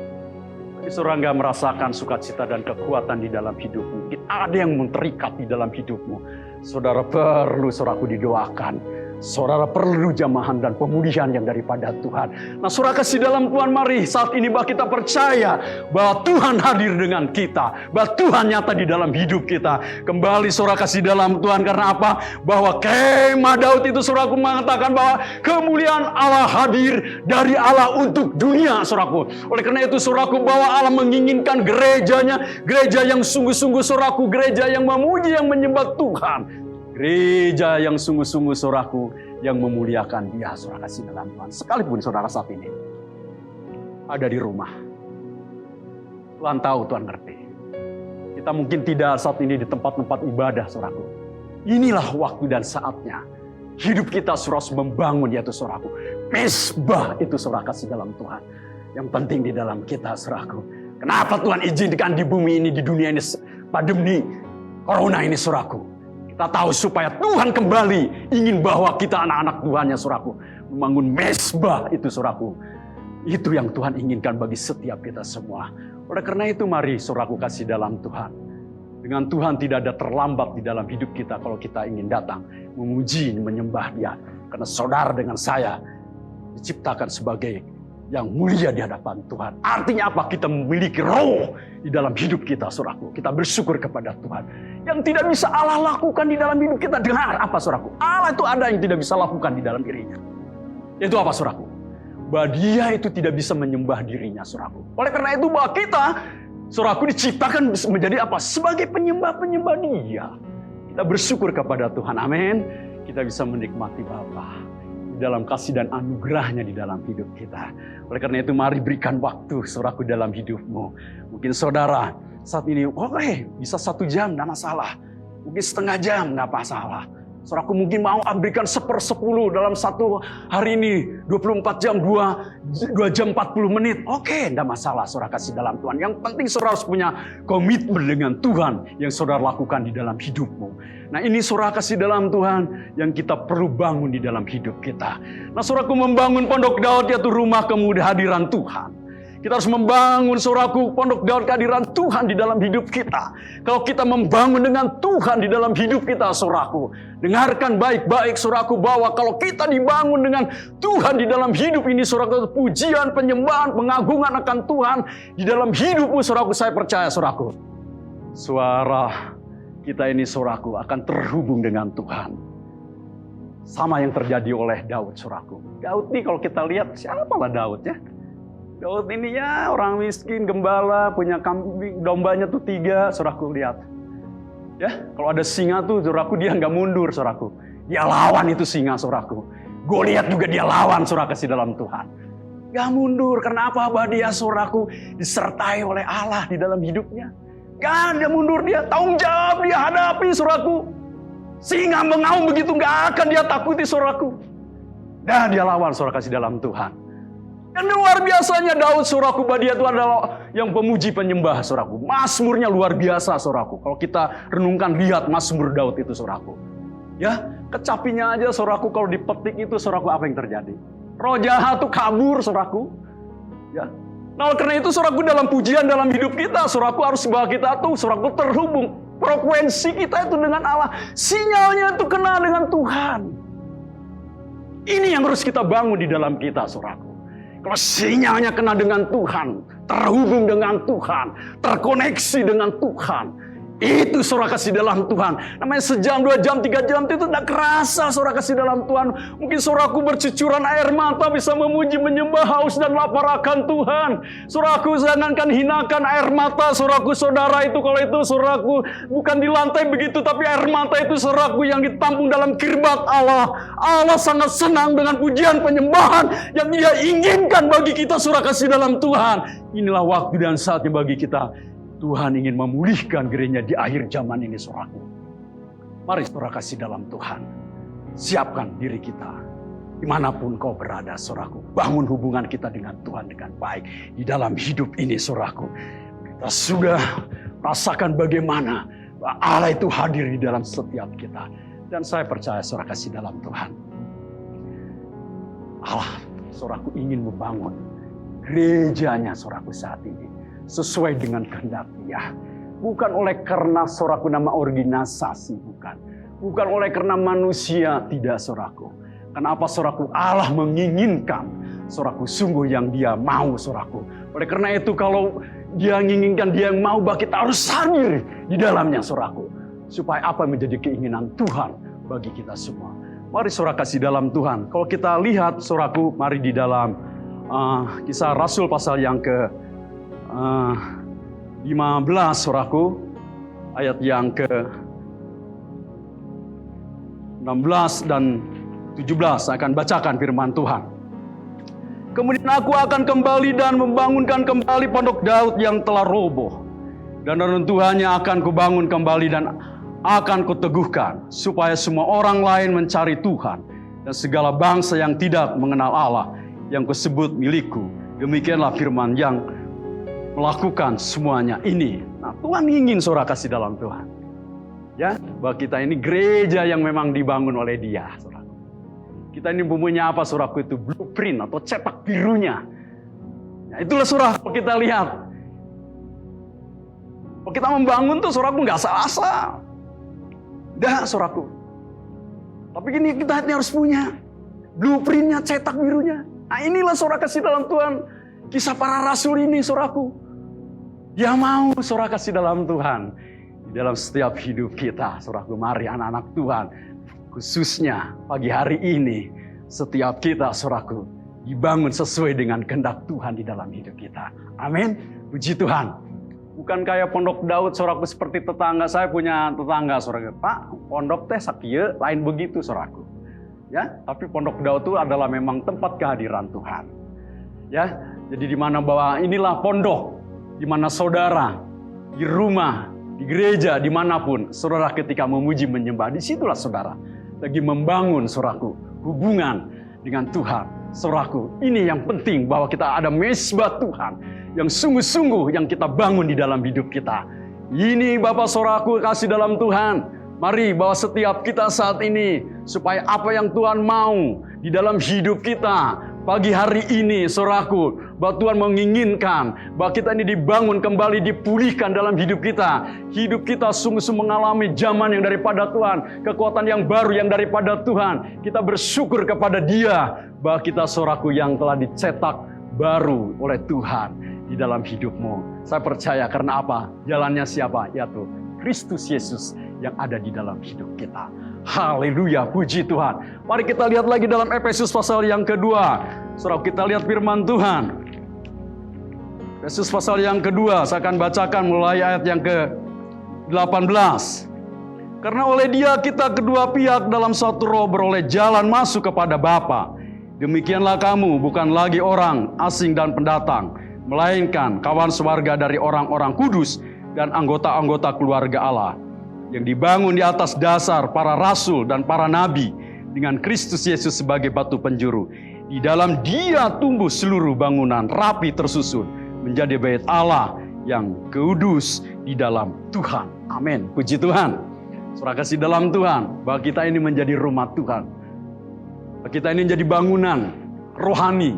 Speaker 2: Tapi saudara nggak merasakan sukacita dan kekuatan di dalam hidupmu. Mungkin ada yang terikat di dalam hidupmu. Saudara perlu saudaraku didoakan. Saudara perlu jamahan dan pemulihan yang daripada Tuhan. Nah, saudara kasih dalam Tuhan, mari saat ini bahwa kita percaya bahwa Tuhan hadir dengan kita, bahwa Tuhan nyata di dalam hidup kita. Kembali saudara kasih dalam Tuhan, karena apa? Bahwa kemah Daud itu saudaraku mengatakan bahwa kemuliaan Allah hadir dari Allah untuk dunia, saudaraku. Oleh karena itu saudaraku, bahwa Allah menginginkan gerejanya, gereja yang sungguh-sungguh saudaraku, gereja yang memuji, yang menyembah Tuhan. Gereja yang sungguh-sungguh saudaraku, yang memuliakan Dia, saudara kasih dalam Tuhan. Sekalipun saudara saat ini ada di rumah, Tuhan tahu, Tuhan ngerti. Kita mungkin tidak saat ini di tempat-tempat ibadah, saudaraku. Inilah waktu dan saatnya hidup kita harus membangun, yaitu saudaraku, mesbah itu saudara kasih dalam Tuhan. Yang penting di dalam kita, saudaraku. Kenapa Tuhan izinkan di bumi ini, di dunia ini, pandemi corona ini, saudaraku? Kita tahu supaya Tuhan kembali ingin bahwa kita anak-anak Tuhannya, saudaraku, membangun mesbah itu, saudaraku. Itu yang Tuhan inginkan bagi setiap kita semua. Oleh karena itu mari saudaraku kasih dalam Tuhan. Dengan Tuhan tidak ada terlambat di dalam hidup kita kalau kita ingin datang memuji, menyembah Dia. Karena saudara dengan saya diciptakan sebagai yang mulia di hadapan Tuhan. Artinya apa? Kita memiliki roh di dalam hidup kita, saudaraku. Kita bersyukur kepada Tuhan. Yang tidak bisa Allah lakukan di dalam hidup kita. Dengar apa, saudaraku? Allah itu ada yang tidak bisa lakukan di dalam dirinya. Itu apa, saudaraku? Bahwa Dia itu tidak bisa menyembah dirinya, saudaraku. Oleh karena itu bahwa kita, saudaraku, diciptakan menjadi apa? Sebagai penyembah-penyembah Dia. Kita bersyukur kepada Tuhan. Amin. Kita bisa menikmati Bapa dalam kasih dan anugerahnya di dalam hidup kita. Oleh karena itu mari berikan waktu, saudaraku, dalam hidupmu. Mungkin saudara saat ini, bisa 1 jam, tidak masalah. Mungkin setengah jam, tidak masalah. Saudaraku mungkin mau berikan 1/10 dalam satu hari ini, 24 jam, 2 jam 40 menit. Oke, tidak masalah, saudara kasih dalam Tuhan. Yang penting saudara harus punya komitmen dengan Tuhan yang saudara lakukan di dalam hidupmu. Nah, ini saudara kasih dalam Tuhan yang kita perlu bangun di dalam hidup kita. Nah, saudaraku, membangun Pondok Daud yaitu rumah kehadiran Tuhan. Kita harus membangun, saudaraku, Pondok Daud kehadiran Tuhan di dalam hidup kita. Kalau kita membangun dengan Tuhan di dalam hidup kita, saudaraku, dengarkan baik-baik, saudaraku, bahwa kalau kita dibangun dengan Tuhan di dalam hidup ini, saudaraku, pujian, penyembahan, pengagungan akan Tuhan di dalam hidupmu, saudaraku, saya percaya, saudaraku, suara kita ini, saudaraku, akan terhubung dengan Tuhan. Sama yang terjadi oleh Daud, saudaraku. Daud ini kalau kita lihat, siapalah Daud ya? Daud ini ya orang miskin, gembala, punya kambing, dombanya tuh 3, saudaraku, lihat. Ya, kalau ada singa tuh, saudaraku, dia nggak mundur, saudaraku. Dia lawan itu singa, saudaraku. Goliat juga dia lawan, saudara kasih dalam Tuhan. Nggak mundur, karena apa? Bahwa dia, saudaraku, disertai oleh Allah di dalam hidupnya. Nggak ada mundur dia, tanggung jawab dia hadapi, saudaraku. Singa mengaum begitu, nggak akan dia takuti, saudaraku. Dan dia lawan, saudara kasih dalam Tuhan. Dan luar biasanya Daud, saudaraku, bahwa dia itu adalah yang pemuji penyembah, saudaraku. Mazmurnya luar biasa, saudaraku. Kalau kita renungkan, lihat Mazmur Daud itu, saudaraku. Ya, kecapinya aja, saudaraku, kalau dipetik itu, saudaraku, apa yang terjadi? Roh jahat itu kabur, saudaraku. Ya. Nah, karena itu, saudaraku, dalam pujian dalam hidup kita, saudaraku, harus bahwa kita tuh, saudaraku, terhubung. Frekuensi kita itu dengan Allah. Sinyalnya itu kena dengan Tuhan. Ini yang harus kita bangun di dalam kita, saudaraku. Kalau sinyalnya kena dengan Tuhan, terhubung dengan Tuhan, terkoneksi dengan Tuhan, itu saudara kasih dalam Tuhan. Namanya sejam, 2 jam, 3 jam itu tidak kerasa, saudara kasih dalam Tuhan. Mungkin saudaraku bercucuran air mata bisa memuji, menyembah, haus dan lapar akan Tuhan. Saudaraku, jangankan hinakan air mata, saudaraku, saudara itu, kalau itu saudaraku bukan di lantai begitu, tapi air mata itu, saudaraku, yang ditampung dalam kirbat Allah. Allah sangat senang dengan pujian penyembahan yang Dia inginkan bagi kita, saudara kasih dalam Tuhan. Inilah waktu dan saatnya bagi kita. Tuhan ingin memulihkan gerejanya di akhir zaman ini, saudaraku. Mari saudara kasih dalam Tuhan. Siapkan diri kita. Dimanapun kau berada, saudaraku. Bangun hubungan kita dengan Tuhan dengan baik. Di dalam hidup ini, saudaraku. Kita sudah rasakan bagaimana Allah itu hadir di dalam setiap kita. Dan saya percaya saudara kasih dalam Tuhan. Allah, saudaraku, ingin membangun gerejanya, saudaraku, saat ini. Sesuai dengan kehendak Dia. Bukan oleh karena, saudaraku, nama organisasi, bukan. Bukan oleh karena manusia, tidak, saudaraku. Karena apa, saudaraku? Allah menginginkan, saudaraku, sungguh yang Dia mau, saudaraku. Oleh karena itu, kalau Dia menginginkan, Dia yang mau, bahwa kita harus hadir di dalamnya, saudaraku. Supaya apa menjadi keinginan Tuhan bagi kita semua. Mari saudara kasih dalam Tuhan. Kalau kita lihat, saudaraku, mari di dalam Kisah Rasul pasal yang ke 15, saudaraku, ayat yang ke 16 dan 17, saya akan bacakan firman Tuhan. Kemudian aku akan kembali dan membangunkan kembali pondok Daud yang telah roboh. Dan reruntuhannya akan kubangun kembali dan akan kuteguhkan, supaya semua orang lain mencari Tuhan. Dan segala bangsa yang tidak mengenal Allah, yang kusebut milikku. Demikianlah firman yang melakukan semuanya ini. Nah, Tuhan ingin saudara kasih dalam Tuhan. Ya, bahwa kita ini gereja yang memang dibangun oleh Dia, saudara. Kita ini mempunyai apa, saudaraku, itu blueprint atau cetak birunya. Nah, itulah saudara, kalau kita lihat. Kalau kita membangun tuh, saudaraku, nggak salah-salah. Dah, saudaraku. Tapi gini, kita harus punya blueprintnya, cetak birunya. Nah, inilah saudara kasih dalam Tuhan. Kisah para rasul ini, saudaraku. Dia mau saudara kasih dalam Tuhan. Di dalam setiap hidup kita, saudaraku, mari anak-anak Tuhan. Khususnya pagi hari ini, setiap kita, saudaraku, dibangun sesuai dengan kehendak Tuhan di dalam hidup kita. Amin. Puji Tuhan. Bukan kayak pondok Daud, saudaraku, seperti tetangga. Saya punya tetangga, saudaraku. Pak, pondok teh sakieu, lain begitu, saudaraku. Ya, tapi pondok Daud itu adalah memang tempat kehadiran Tuhan. Ya, jadi di mana bahwa inilah pondok, di mana saudara, di rumah, di gereja, dimanapun, saudara ketika memuji menyembah, disitulah saudara lagi membangun, saudaraku, hubungan dengan Tuhan. Saudaraku, ini yang penting, bahwa kita ada mesbah Tuhan yang sungguh-sungguh yang kita bangun di dalam hidup kita. Ini Bapak saudaraku kasih dalam Tuhan. Mari bahwa setiap kita saat ini, supaya apa yang Tuhan mau di dalam hidup kita, pagi hari ini, saudaraku, bahwa Tuhan menginginkan bahwa kita ini dibangun kembali, dipulihkan dalam hidup kita. Hidup kita sungguh-sungguh mengalami zaman yang daripada Tuhan, kekuatan yang baru yang daripada Tuhan. Kita bersyukur kepada Dia bahwa kita, saudaraku, yang telah dicetak baru oleh Tuhan di dalam hidupmu. Saya percaya karena apa? Jalannya siapa? Yaitu Kristus Yesus yang ada di dalam hidup kita. Haleluya, puji Tuhan. Mari kita lihat lagi dalam Efesus pasal yang kedua. Saudara, kita lihat firman Tuhan. Efesus pasal yang kedua, saya akan bacakan mulai ayat yang ke-18. Karena oleh Dia kita kedua pihak dalam satu roh beroleh jalan masuk kepada Bapa. Demikianlah kamu bukan lagi orang asing dan pendatang, melainkan kawan sewarga dari orang-orang kudus dan anggota-anggota keluarga Allah, yang dibangun di atas dasar para rasul dan para nabi, dengan Kristus Yesus sebagai batu penjuru. Di dalam Dia tumbuh seluruh bangunan rapi tersusun menjadi bait Allah yang kudus di dalam Tuhan. Amin. Puji Tuhan. Saudara kasih dalam Tuhan, bahwa kita ini menjadi rumah Tuhan. Kita ini menjadi bangunan rohani.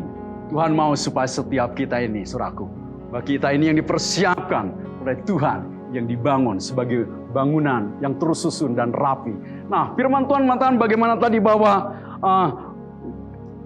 Speaker 2: Tuhan mau supaya setiap kita ini, saudaraku, bahwa kita ini yang dipersiapkan oleh Tuhan, yang dibangun sebagai bangunan yang terus susun dan rapi. Nah, firman Tuhan mengatakan bagaimana tadi bahwa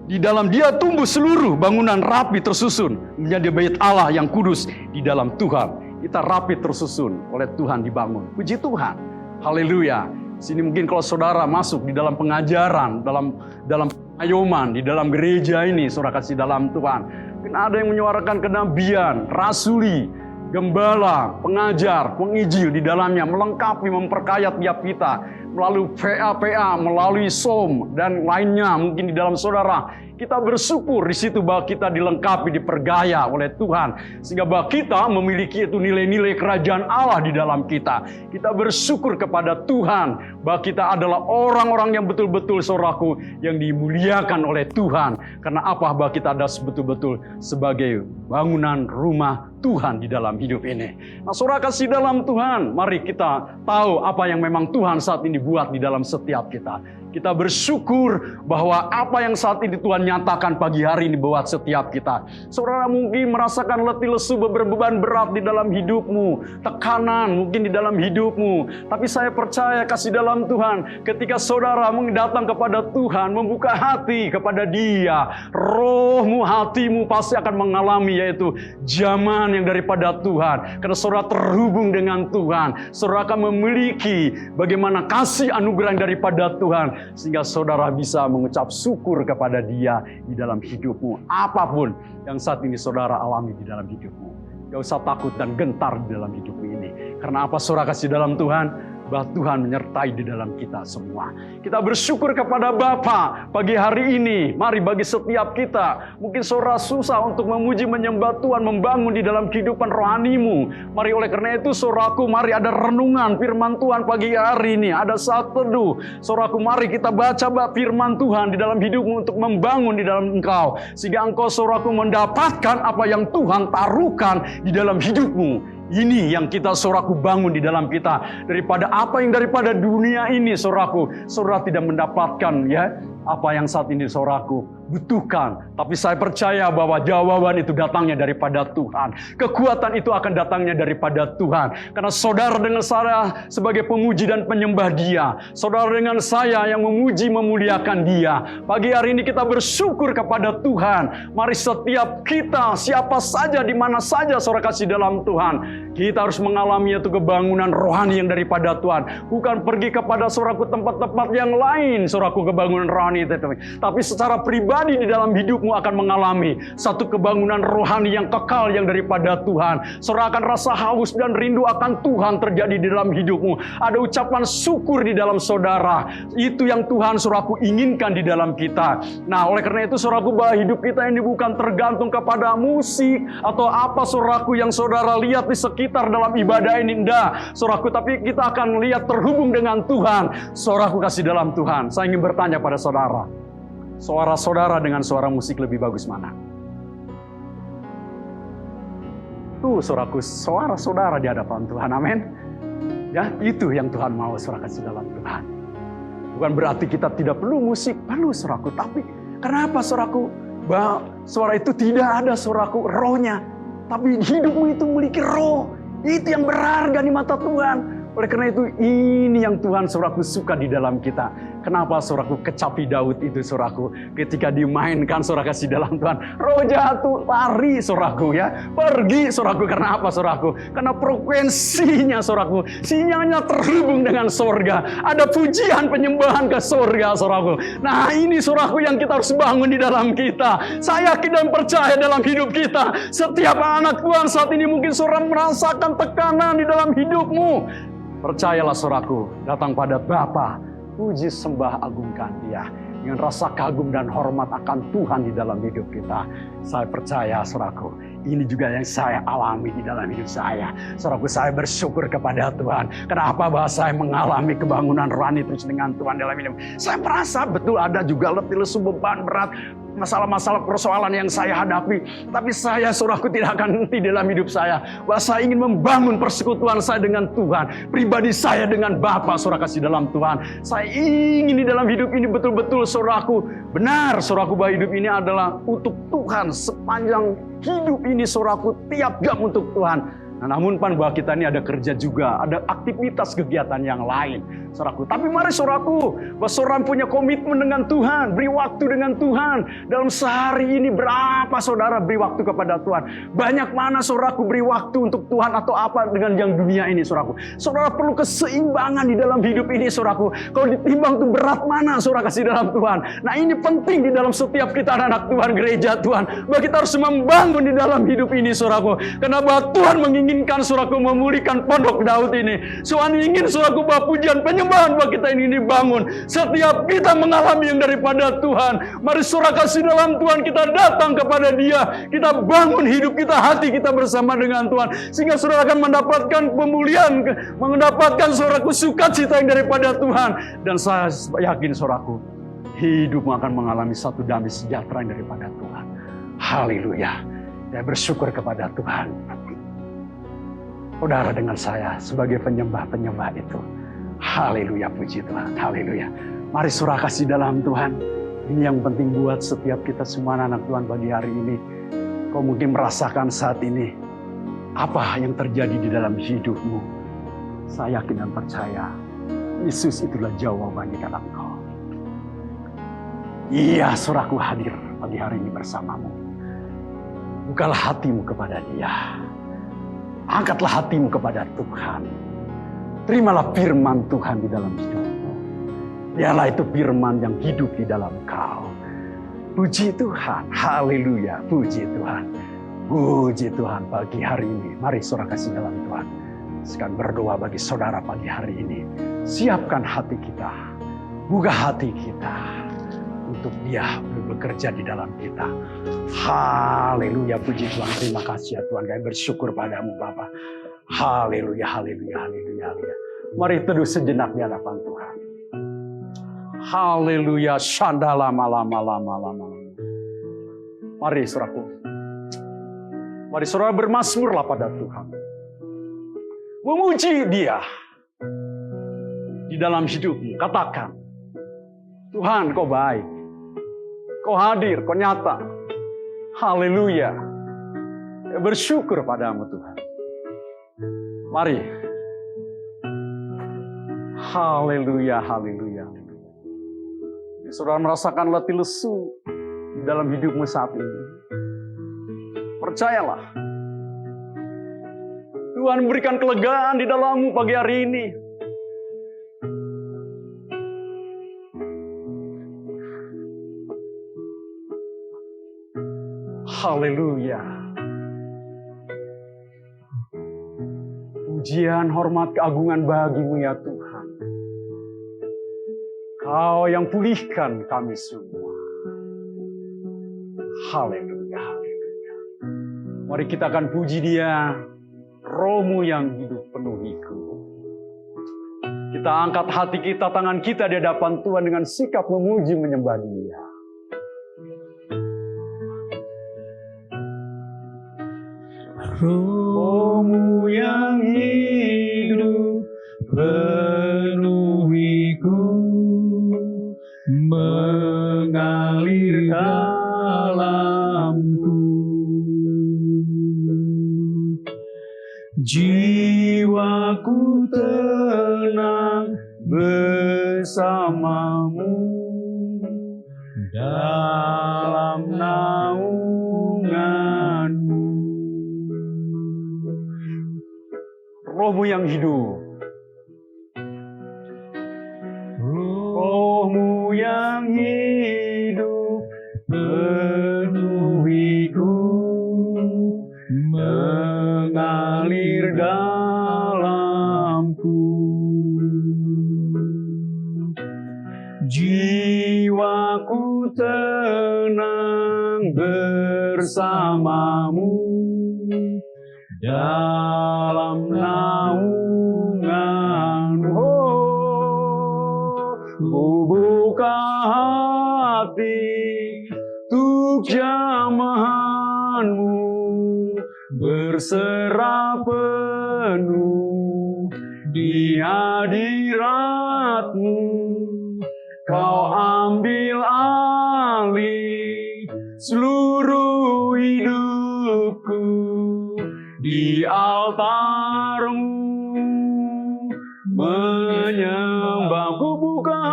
Speaker 2: di dalam Dia tumbuh seluruh bangunan rapi tersusun menjadi bait Allah yang kudus di dalam Tuhan. Kita rapi tersusun oleh Tuhan, dibangun. Puji Tuhan. Haleluya. Sini mungkin kalau saudara masuk di dalam pengajaran, dalam ayoman, di dalam gereja ini, saudara kasih dalam Tuhan. Mungkin ada yang menyuarakan kenabian, rasuli, gembala, pengajar, penginjil di dalamnya, melengkapi, memperkaya tiap kita melalui PA, melalui SOM dan lainnya mungkin di dalam saudara. Kita bersyukur di situ bahwa kita dilengkapi, dipergaya oleh Tuhan, sehingga bahwa kita memiliki itu nilai-nilai kerajaan Allah di dalam kita. Kita bersyukur kepada Tuhan bahwa kita adalah orang-orang yang betul-betul, saudaraku, yang dimuliakan oleh Tuhan. Karena apa? Bahwa kita ada betul-betul sebagai bangunan rumah Tuhan di dalam hidup ini. Nah, saudara kasih dalam Tuhan, mari kita tahu apa yang memang Tuhan saat ini buat di dalam setiap kita. Kita bersyukur bahwa apa yang saat ini Tuhan menyatakan pagi hari ini buat setiap kita. Saudara mungkin merasakan letih lesu, beban berat di dalam hidupmu, tekanan mungkin di dalam hidupmu. Tapi saya percaya kasih dalam Tuhan, ketika saudara datang kepada Tuhan, membuka hati kepada Dia, rohmu, hatimu pasti akan mengalami yaitu zaman yang daripada Tuhan. Karena saudara terhubung dengan Tuhan, saudara akan memiliki bagaimana kasih anugerah yang daripada Tuhan, sehingga saudara bisa mengucap syukur kepada Dia di dalam hidupmu. Apapun yang saat ini saudara alami di dalam hidupmu, gak usah takut dan gentar di dalam hidupmu ini. Karena apa saudara kasih dalam Tuhan? Bahwa Tuhan menyertai di dalam kita semua. Kita bersyukur kepada Bapa pagi hari ini. Mari bagi setiap kita, mungkin saudara susah untuk memuji menyembah Tuhan, membangun di dalam kehidupan rohanimu. Mari oleh karena itu saudaraku, mari ada renungan firman Tuhan pagi hari ini. Ada saat teduh. Saudaraku, mari kita baca firman Tuhan di dalam hidupmu untuk membangun di dalam engkau. Sehingga engkau saudaraku mendapatkan apa yang Tuhan taruhkan di dalam hidupmu. Ini yang kita saudaraku bangun di dalam kita. Daripada apa yang daripada dunia ini saudaraku, saudara tidak mendapatkan ya apa yang saat ini saudaraku butuhkan. Tapi saya percaya bahwa jawaban itu datangnya daripada Tuhan. Kekuatan itu akan datangnya daripada Tuhan. Karena saudara dengan saya sebagai pemuji dan penyembah Dia. Saudara dengan saya yang memuji memuliakan Dia. Pagi hari ini kita bersyukur kepada Tuhan. Mari setiap kita, siapa saja, di mana saja saudara kasih dalam Tuhan, kita harus mengalami itu kebangunan rohani yang daripada Tuhan. Bukan pergi kepada saudaraku tempat-tempat yang lain, saudaraku kebangunan rohani itu. Tapi secara pribadi di dalam hidupmu akan mengalami satu kebangunan rohani yang kekal yang daripada Tuhan. Saudara akan rasa haus dan rindu akan Tuhan terjadi di dalam hidupmu. Ada ucapan syukur di dalam saudara. Itu yang Tuhan saudaraku inginkan di dalam kita. Nah, oleh karena itu saudaraku, bahwa hidup kita ini bukan tergantung kepada musik atau apa saudaraku yang saudara lihat di sekitar dalam ibadah ini. Enggak, saudaraku, tapi kita akan lihat terhubung dengan Tuhan. Saudaraku kasih dalam Tuhan, saya ingin bertanya pada saudara, suara saudara dengan suara musik lebih bagus mana? Tuh saudaraku, suara saudara di hadapan Tuhan, amin. Ya, itu yang Tuhan mau saudara kasih dalam Tuhan. Bukan berarti kita tidak perlu musik, perlu saudaraku. Tapi kenapa saudaraku? Bahwa suara itu tidak ada saudaraku rohnya. Tapi hidupmu itu memiliki roh. Itu yang berharga di mata Tuhan. Oleh karena itu, ini yang Tuhan saudaraku suka di dalam kita. Kenapa saudaraku kecapi Daud itu saudaraku? Ketika dimainkan saudara kasih dalam Tuhan, roh jatuh, lari saudaraku ya. Pergi saudaraku, karena apa saudaraku? Karena frekuensinya saudaraku, sinyalnya terhubung dengan sorga. Ada pujian penyembahan ke sorga saudaraku. Nah ini saudaraku yang kita harus bangun di dalam kita. Saya yakin dan percaya dalam hidup kita. Setiap anak Tuhan saat ini mungkin saudara merasakan tekanan di dalam hidupmu. Percayalah saudaraku, datang pada Bapa, puji sembah agungkan Dia dengan rasa kagum dan hormat akan Tuhan di dalam hidup kita. Saya percaya saudaraku, ini juga yang saya alami di dalam hidup saya. Saudaraku, saya bersyukur kepada Tuhan. Kenapa? Bahwa saya mengalami kebangunan rohani terus dengan Tuhan dalam hidup. Saya merasa betul ada juga letih lesu, beban berat, masalah-masalah persoalan yang saya hadapi. Tapi saya saudaraku tidak akan henti dalam hidup saya. Bahwa saya ingin membangun persekutuan saya dengan Tuhan. Pribadi saya dengan Bapa saudara kasih dalam Tuhan. Saya ingin di dalam hidup ini betul-betul saudaraku. Benar saudaraku, bahwa hidup ini adalah untuk Tuhan. Sepanjang hidup ini saudaraku, tiap jam untuk Tuhan. Nah, namun bahwa kita ini ada kerja juga, ada aktivitas kegiatan yang lain, saudaraku. Tapi mari saudaraku, bahwa saudara punya komitmen dengan Tuhan, beri waktu dengan Tuhan. Dalam sehari ini berapa saudara beri waktu kepada Tuhan? Banyak mana saudaraku beri waktu untuk Tuhan atau apa dengan yang dunia ini, saudaraku? Saudara perlu keseimbangan di dalam hidup ini, saudaraku. Kalau ditimbang tuh berat mana saudara kasih dalam Tuhan? Nah ini penting di dalam setiap kita anak Tuhan, gereja Tuhan. Bahwa kita harus membangun di dalam hidup ini, saudaraku. Karena bahwa Tuhan menginginkan saudaraku memulihkan pondok Daud ini. Tuhan ingin saudaraku bahwa pujian penyembahan bahwa kita ini dibangun. Setiap kita mengalami yang daripada Tuhan. Mari saudara kasih dalam Tuhan, kita datang kepada Dia. Kita bangun hidup kita, hati kita bersama dengan Tuhan. Sehingga saudara akan mendapatkan pemulihan, mendapatkan saudaraku sukacita yang daripada Tuhan. Dan saya yakin saudaraku, hidupmu akan mengalami satu damai sejahtera yang daripada Tuhan. Haleluya. Saya bersyukur kepada Tuhan. Saudara dengan saya sebagai penyembah-penyembah itu. Haleluya, puji Tuhan. Haleluya. Mari saudara kasih dalam Tuhan. Ini yang penting buat setiap kita semua anak Tuhan pagi hari ini. Kau mungkin merasakan saat ini apa yang terjadi di dalam hidupmu. Saya yakin dan percaya Yesus itulah jawaban di dalam kau. Iya, Saudaraku hadir pagi hari ini bersamamu. Bukalah hatimu kepada Dia. Angkatlah hatimu kepada Tuhan. Terimalah firman Tuhan di dalam hidupmu. Dialah itu firman yang hidup di dalam kau. Puji Tuhan, haleluya, puji Tuhan. Puji Tuhan pagi hari ini. Mari saudara kasih dalam Tuhan. Sekarang berdoa bagi saudara pagi hari ini. Siapkan hati kita. Buka hati kita. Untuk Dia bekerja di dalam kita. Haleluya, puji Tuhan. Terima kasih ya Tuhan. Kami bersyukur padamu Bapa. Haleluya, haleluya, haleluya, haleluya. Mari teduh sejenak di hadapan Tuhan. Haleluya, shandala malama lama lama. Mari saudaraku. Mari saudara bermazmurlah pada Tuhan. Memuji Dia di dalam hidupmu. Katakan, Tuhan kau baik. Kau hadir, kau nyata. Haleluya. Bersyukur padamu Tuhan. Mari. Haleluya, haleluya. Saudara merasakan letih lesu di dalam hidupmu saat ini. Percayalah. Tuhan berikan kelegaan di dalammu pagi hari ini. Haleluya. Pujian, hormat, keagungan bagimu ya Tuhan. Kau yang pulihkan kami semua. Haleluya, haleluya. Mari kita akan puji Dia. Roh-Mu yang hidup penuhiku. Kita angkat hati kita, tangan kita di hadapan Tuhan dengan sikap memuji menyembah Dia.
Speaker 3: Roh-Mu yang hidup penuhiku, mengalir dalamku. Jiwaku tenang bersamamu dalam naunganmu.
Speaker 2: Roh-Mu yang hidup.
Speaker 3: Roh-Mu yang hidup penuhiku, mengalir dalamku. Jiwaku tenang bersamamu dalam naunganmu. Buka hati untuk jamahanmu, berserah penuh di hadiratmu. Kau ambil alih seluruh hidupku di altarmu, menyembahku. Buka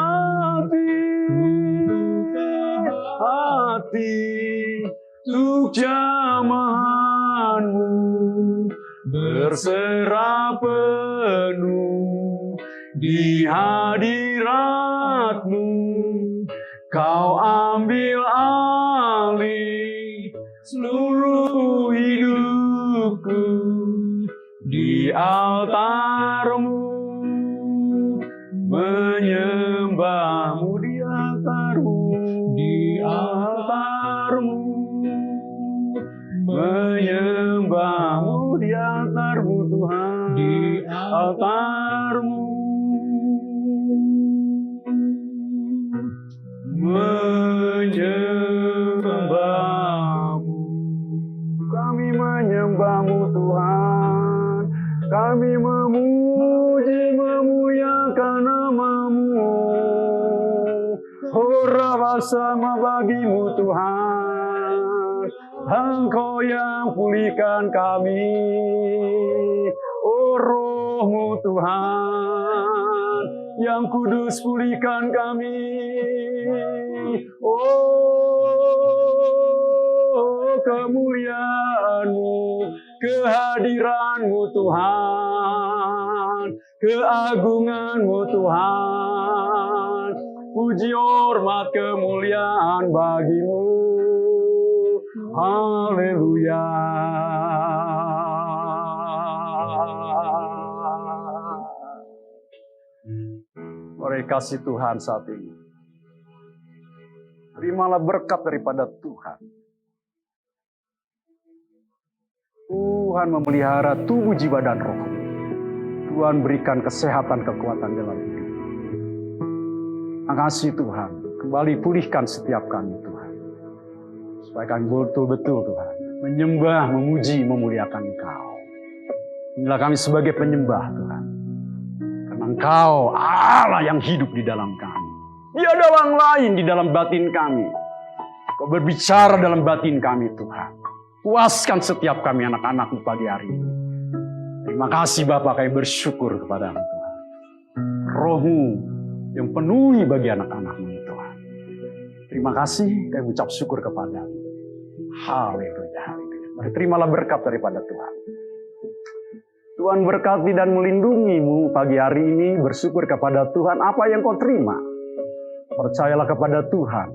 Speaker 3: hati untuk jamahanmu, berserah penuh di hadiratmu. Kau ambil alih seluruh hidupku di altarmu, menyembahmu di altarmu, di altarmu, menyembahmu di altarmu Tuhan, di altarmu, menyembahmu. Kami menyembahmu Tuhan, kami memuji memuliakan nama-Mu. semua bagimu Tuhan. Engkau yang pulihkan kami, oh Roh-Mu Tuhan, yang kudus pulihkan kami, oh kemuliaan-Mu, kehadiran-Mu Tuhan, keagungan-Mu Tuhan, puji hormat kemuliaan bagimu. Haleluya. Mari kasih Tuhan saat ini. Terimalah berkat daripada Tuhan. Tuhan memelihara tubuh, jiwa, dan roh. Tuhan berikan kesehatan, kekuatan dalam hidup. Terima kasih Tuhan. Kembali pulihkan setiap kami Tuhan. Supaya kami betul-betul Tuhan menyembah, memuji, memuliakan Engkau. Inilah kami sebagai penyembah Tuhan. Karena Engkau Allah yang hidup di dalam kami. Tiada orang lain di dalam batin kami. Kau berbicara dalam batin kami Tuhan. Puaskan setiap kami anak-anak-Mu pagi hari ini. Terima kasih Bapa, kami bersyukur kepada-Mu Tuhan. Roh-Mu yang penuhi bagi anak-anak-Mu Tuhan. Terima kasih, kami ucap syukur kepada-Mu. Haleluya, haleluya. Mari terimalah berkat daripada Tuhan. Tuhan berkati dan melindungi-Mu pagi hari ini. Bersyukur kepada Tuhan apa yang kau terima. Percayalah kepada Tuhan.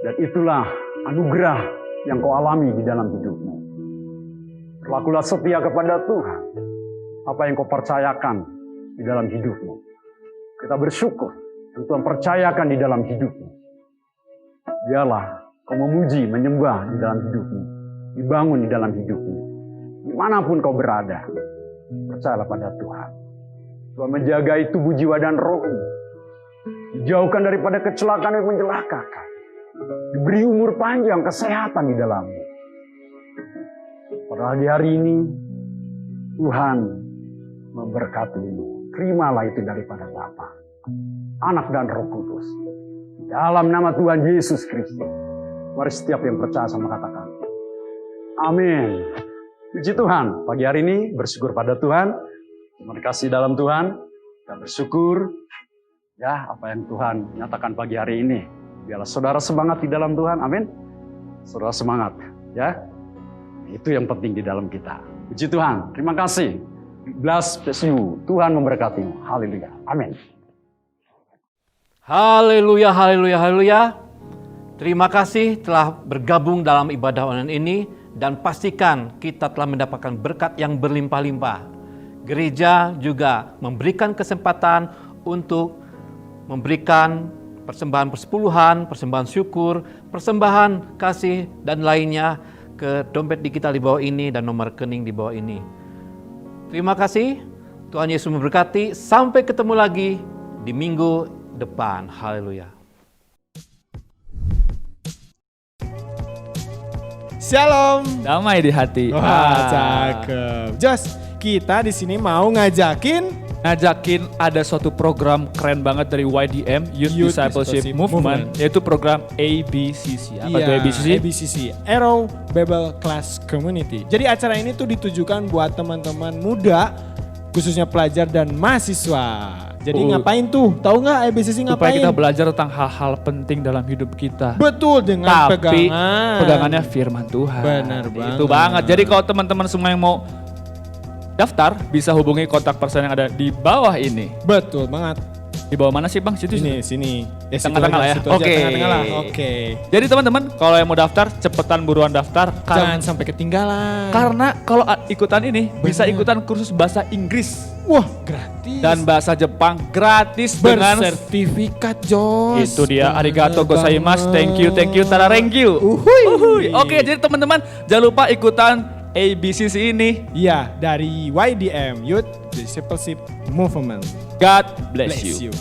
Speaker 3: Dan itulah anugerah yang kau alami di dalam hidupmu. Berlakulah setia kepada Tuhan. Apa yang kau percayakan di dalam hidupmu. Kita bersyukur yang Tuhan percayakan di dalam hidupmu. Biarlah kau memuji, menyembah di dalam hidupmu. Dibangun di dalam hidupmu. Dimanapun kau berada. Percayalah pada Tuhan. Tuhan menjagai tubuh, jiwa, dan rohmu. Dijauhkan daripada kecelakaan yang mencelakakan. Diberi umur panjang, kesehatan di dalammu. Pada hari ini, Tuhan memberkatimu. Terimalah itu daripada Bapa, Anak, dan Roh Kudus. Dalam nama Tuhan Yesus Kristus. Mari setiap yang percaya sama katakan. Amin. Puji Tuhan. Pagi hari ini bersyukur pada Tuhan. Terima kasih dalam Tuhan. Kita bersyukur. Ya, apa yang Tuhan nyatakan pagi hari ini. Biarlah saudara semangat di dalam Tuhan. Amin. Saudara semangat. Ya. Itu yang penting di dalam kita. Puji Tuhan. Terima kasih. Bless you. Tuhan memberkatimu. Haleluya. Amin.
Speaker 1: Haleluya, haleluya, haleluya. Terima kasih telah bergabung dalam ibadah online ini dan pastikan kita telah mendapatkan berkat yang berlimpah-limpah. Gereja juga memberikan kesempatan untuk memberikan persembahan persepuluhan, persembahan syukur, persembahan kasih dan lainnya ke dompet digital di bawah ini dan nomor rekening di bawah ini. Terima kasih. Tuhan Yesus memberkati. Sampai ketemu lagi di minggu depan. Haleluya.
Speaker 4: Shalom.
Speaker 5: Damai di hati.
Speaker 4: Wah, cakep. Jos, kita di sini mau ngajakin
Speaker 5: ada suatu program keren banget dari YDM, Youth Discipleship Movement, yaitu program ABCC. Apa itu ABCC?
Speaker 4: ABCC, Arrow Bible Class Community. Jadi acara ini tuh ditujukan buat teman-teman muda, khususnya pelajar dan mahasiswa. Jadi ngapain tuh? Tahu nggak ABCC ngapain?
Speaker 5: Supaya kita belajar tentang hal-hal penting dalam hidup kita.
Speaker 4: Betul, dengan
Speaker 5: Tapi pegangannya firman Tuhan.
Speaker 4: Benar banget.
Speaker 5: Itu banget. Jadi kalau teman-teman semua yang mau daftar, bisa hubungi kontak person yang ada di bawah ini.
Speaker 4: Betul banget.
Speaker 5: Di bawah mana sih Bang?
Speaker 4: Sini.
Speaker 5: Tengah-tengah lah ya.
Speaker 4: Oke.
Speaker 5: Jadi teman-teman, kalau yang mau daftar, cepetan buruan daftar.
Speaker 4: Jangan sampai ketinggalan.
Speaker 5: Karena kalau ikutan ini, bisa ikutan kursus bahasa Inggris.
Speaker 4: Wah, gratis.
Speaker 5: Dan bahasa Jepang gratis dengan
Speaker 4: bersertifikat, Jos.
Speaker 5: Itu dia, arigato gozaimasu, thank you, thank you.
Speaker 4: Uhuy.
Speaker 5: Oke, jadi teman-teman jangan lupa ikutan ABCC ini.
Speaker 4: Iya, dari YDM, Youth Discipleship Movement.
Speaker 5: God bless you.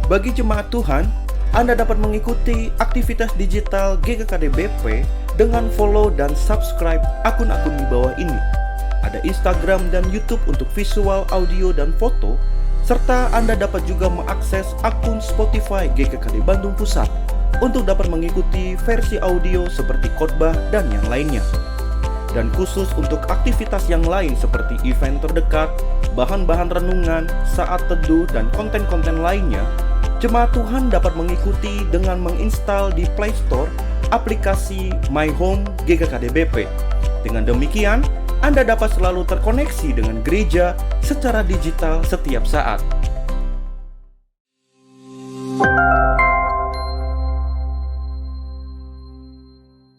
Speaker 6: Bagi jemaat Tuhan, Anda dapat mengikuti aktivitas digital GKKD BP dengan follow dan subscribe akun-akun di bawah ini. Ada Instagram dan YouTube untuk visual, audio, dan foto, serta Anda dapat juga mengakses akun Spotify GKKD Bandung Pusat untuk dapat mengikuti versi audio seperti khotbah dan yang lainnya. Dan khusus untuk aktivitas yang lain seperti event terdekat, bahan-bahan renungan, saat teduh, dan konten-konten lainnya, jemaat Tuhan dapat mengikuti dengan menginstal di Play Store aplikasi My Home GKKD BP. Dengan demikian, Anda dapat selalu terkoneksi dengan gereja secara digital setiap saat.